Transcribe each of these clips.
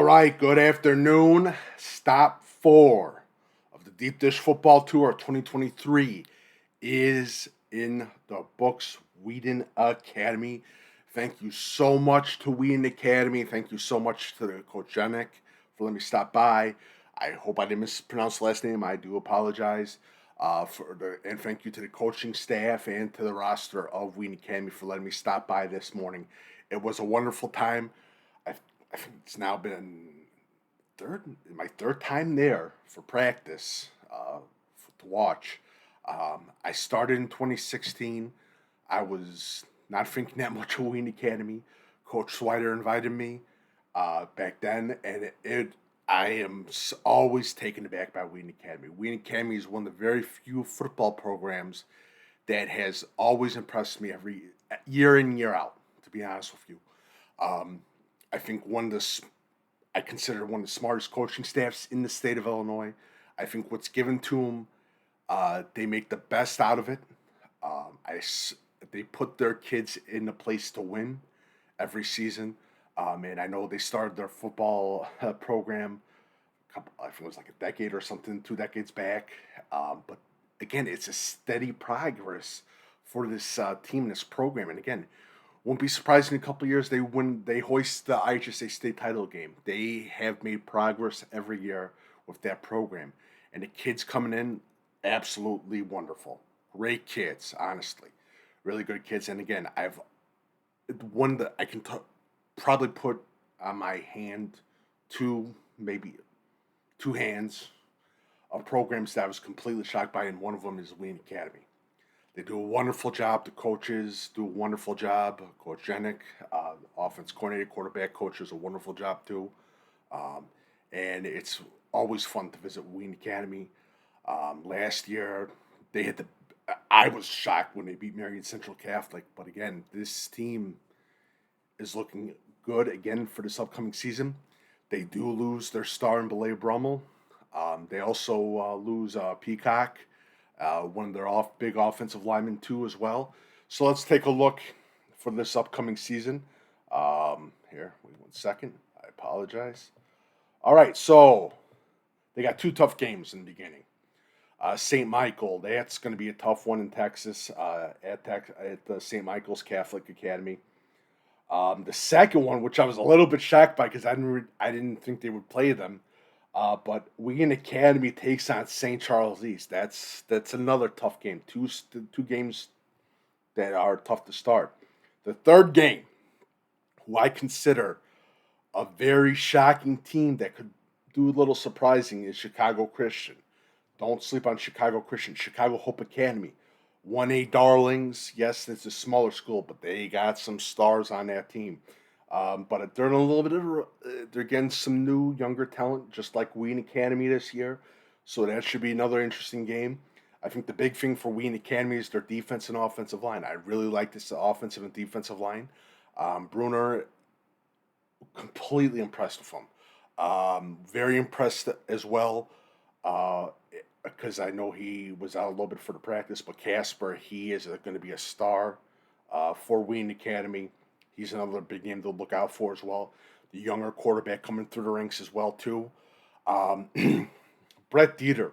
All right, good afternoon. Stop 4 of the Deep Dish Football Tour 2023 is in the books. Wheaton Academy. Thank you so much to Wheaton Academy. Thank you so much to Coach Johanik for letting me stop by. I hope I didn't mispronounce the last name. I do apologize. And thank you to the coaching staff and to the roster of Wheaton Academy for letting me stop by this morning. It was a wonderful time. I think it's now been my third time there for practice to watch. I started in 2016. I was not thinking that much of Wheaton Academy. Coach Swider invited me back then, and I am always taken aback by Wheaton Academy. Wheaton Academy is one of the very few football programs that has always impressed me every year in, year out, to be honest with you. I think I consider one of the smartest coaching staffs in the state of Illinois. I think what's given to them, they make the best out of it. They put their kids in a place to win every season. And I know they started their football program, I think it was like a decade or something, 2 decades back. But again, it's a steady progress for this team, this program. And again, won't be surprised in a couple of years they hoist the IHSA state title game. They have made progress every year with that program. And the kids coming in, absolutely wonderful. Great kids, honestly. Really good kids. And again, I've one that I can probably put on my hand maybe two hands of programs that I was completely shocked by, and one of them is Wheaton Academy. They do a wonderful job. The coaches do a wonderful job. Coach Johanik, offense coordinator, quarterback coach, does a wonderful job too. And it's always fun to visit Wheaton Academy. Last year, I was shocked when they beat Marion Central Catholic. But again, this team is looking good again for this upcoming season. They do lose their star in Belay Brummel. They also lose Peacock. One of their big offensive linemen too as well. So let's take a look for this upcoming season. Here, wait 1 second. I apologize. All right, so they got 2 tough games in the beginning. St. Michael, that's going to be a tough one in Texas at the St. Michael's Catholic Academy. The second one, which I was a little bit shocked by because I didn't think they would play them. But Wheaton Academy takes on St. Charles East. That's another tough game. Two games that are tough to start. The third game, who I consider a very shocking team that could do a little surprising, is Chicago Christian. Don't sleep on Chicago Christian. Chicago Hope Academy. 1A Darlings. Yes, it's a smaller school, but they got some stars on that team. But they're in a little bit they're getting some new, younger talent, just like Wheaton Academy this year. So that should be another interesting game. I think the big thing for Wheaton Academy is their defense and offensive line. I really like this offensive and defensive line. Bruner, completely impressed with him. Very impressed as well, because I know he was out a little bit for the practice. But Casper, he is going to be a star for Wheaton Academy. He's another big name to look out for as well. The younger quarterback coming through the ranks as well, too. Brett Dieter.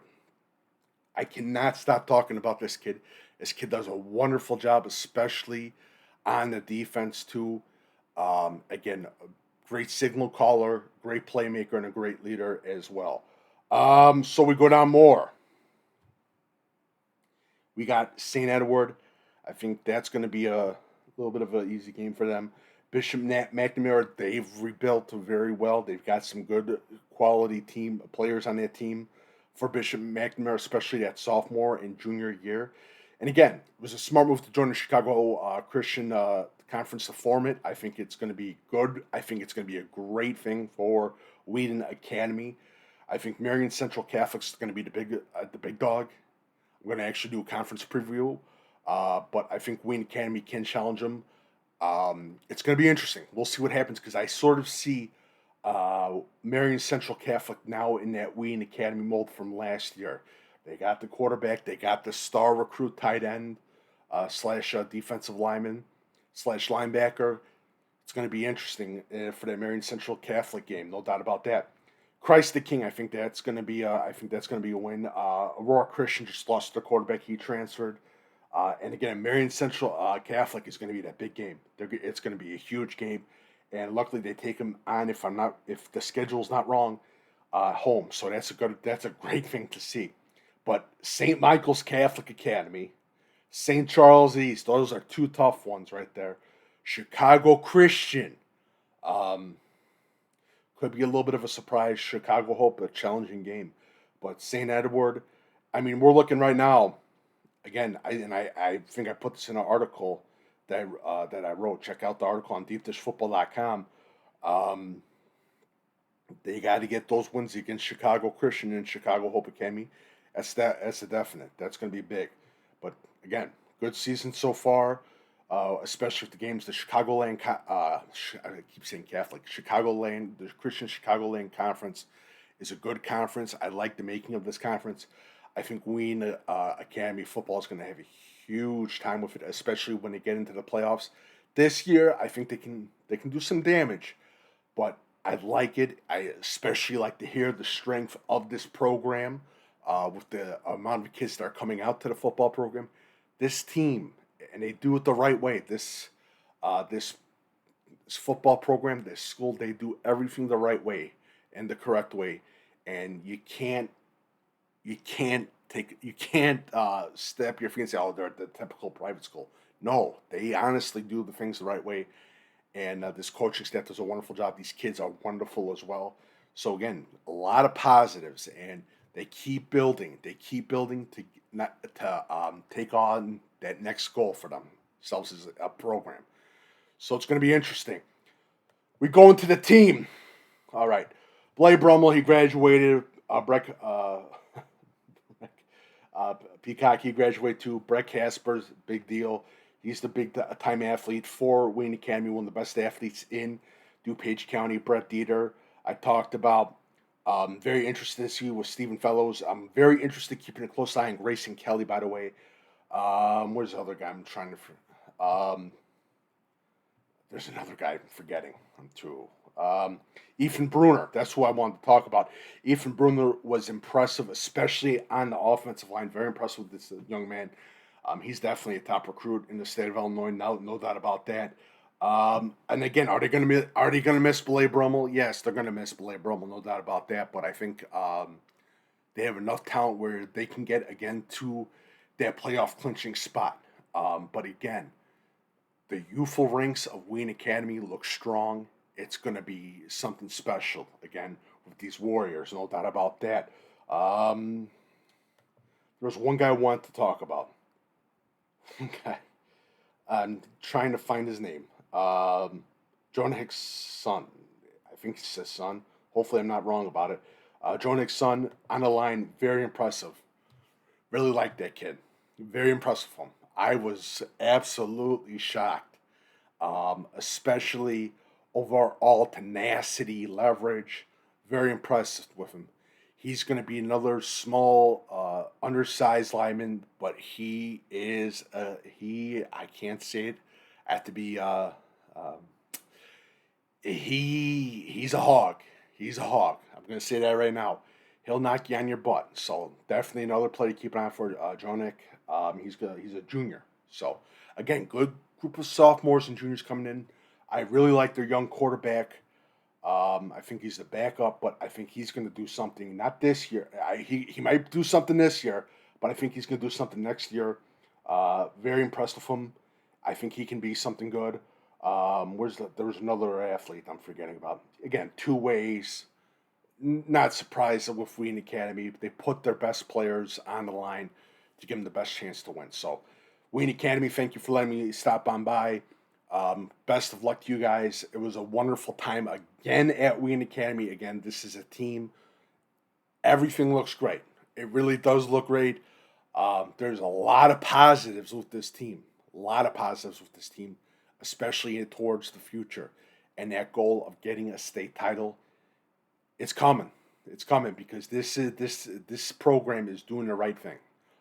I cannot stop talking about this kid. This kid does a wonderful job, especially on the defense, too. Again, a great signal caller, great playmaker, and a great leader as well. So we go down more. We got St. Edward. I think that's going to be a little bit of an easy game for them. Bishop McNamara, they've rebuilt very well. They've got some good quality team players on that team for Bishop McNamara, especially that sophomore and junior year. And again, it was a smart move to join the Chicago Christian Conference to form it. I think it's going to be good. I think it's going to be a great thing for Wheaton Academy. I think Marion Central Catholic is going to be the big dog. I'm going to actually do a conference preview. But I think Wheaton Academy can challenge them. It's going to be interesting. We'll see what happens because I sort of see Marion Central Catholic now in that Wheaton Academy mold from last year. They got the quarterback. They got the star recruit tight end / defensive lineman / linebacker. It's going to be interesting for that Marion Central Catholic game, no doubt about that. Christ the King, I think that's going to be. I think that's going to be a win. Aurora Christian just lost their quarterback; he transferred. And again, Marion Central Catholic is going to be that big game. It's going to be a huge game, and luckily they take them on. If the schedule's not wrong, home. So that's a great thing to see. But St. Michael's Catholic Academy, St. Charles East, those are two tough ones right there. Chicago Christian, um, could be a little bit of a surprise. Chicago Hope, a challenging game, but St. Edward, I mean, we're looking right now. Again, I think I put this in an article that I wrote. Check out the article on deepdishfootball.com. Um, they got to get those wins against Chicago Christian and Chicago Hope Academy. That's a definite. That's going to be big. But again, good season so far, especially with the games. The Chicagoland, I keep saying Catholic, Chicagoland, the Christian Chicagoland Conference is a good conference. I like the making of this conference. I think Wheaton Academy football is going to have a huge time with it, especially when they get into the playoffs. This year, I think they can do some damage, but I like it. I especially like to hear the strength of this program with the amount of kids that are coming out to the football program. This team, and they do it the right way. This football program, this school, they do everything the right way and the correct way, and you can't step your feet and say, oh, they're the typical private school. No, they honestly do the things the right way, and this coaching staff does a wonderful job. These kids are wonderful as well. So again, a lot of positives, and they keep building. They keep building to not to take on that next goal for themselves as a program. So it's going to be interesting. We go into the team. All right, Blake Brummel, he graduated. Breck, Peacock, he graduated too. Brett Casper's big deal. He's the big time athlete for Wheaton Academy, one of the best athletes in DuPage County. Brett Dieter, I talked about. Very interested to see with Stephen Fellows. I'm very interested keeping a close eye on Grayson Kelly, by the way. Where's the other guy I'm trying to... there's another guy I'm forgetting. I'm too... Ethan Bruner, that's who I wanted to talk about. Ethan Bruner was impressive, especially on the offensive line. Very impressive with this young man. He's definitely a top recruit in the state of Illinois. No doubt about that. And again, are they going to miss Blake Brummel? Yes, they're going to miss Blake Brummel, no doubt about that. But I think they have enough talent where they can get again to that playoff clinching spot. But again, the youthful ranks of Wheaton Academy look strong. It's going to be something special again with these Warriors, no doubt about that. There's one guy I want to talk about. Okay, I'm trying to find his name. Johanik's son. I think he says son. Hopefully, I'm not wrong about it. Johanik's son on the line, very impressive. Really like that kid. Very impressive with him. I was absolutely shocked, especially overall tenacity, leverage. Very impressed with him. He's going to be another small, undersized lineman, but he is he. I can't say it. I have to be. He's a hog. He's a hog. I'm going to say that right now. He'll knock you on your butt. So definitely another play to keep an eye on for Johanik. He's a junior. So again, good group of sophomores and juniors coming in. I really like their young quarterback. I think he's the backup, but I think he's going to do something. Not this year. He might do something this year, but I think he's going to do something next year. Very impressed with him. I think he can be something good. There was another athlete I'm forgetting about. Again, two ways. Not surprised with Wheaton Academy. They put their best players on the line to give them the best chance to win. So, Wheaton Academy, thank you for letting me stop on by. Best of luck to you guys. It was a wonderful time again at Wheaton Academy. Again, this is a team. Everything looks great. It really does look great. There's a lot of positives with this team. A lot of positives with this team, especially towards the future. And that goal of getting a state title, it's coming. It's coming because this program is doing the right thing.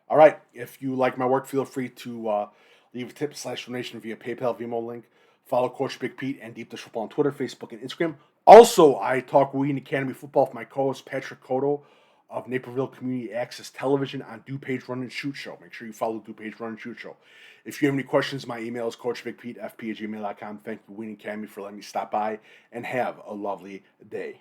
All right. If you like my work, feel free to Leave a tip/donation via PayPal, Venmo link. Follow Coach Big Pete and Deep Dish Football on Twitter, Facebook, and Instagram. Also, I talk Wheaton Academy football with my co-host Patrick Cotto of Naperville Community Access Television on DuPage Run and Shoot Show. Make sure you follow DuPage Run and Shoot Show. If you have any questions, my email is coachbigpetefp@gmail.com. Thank you, Wheaton Academy, for letting me stop by, and have a lovely day.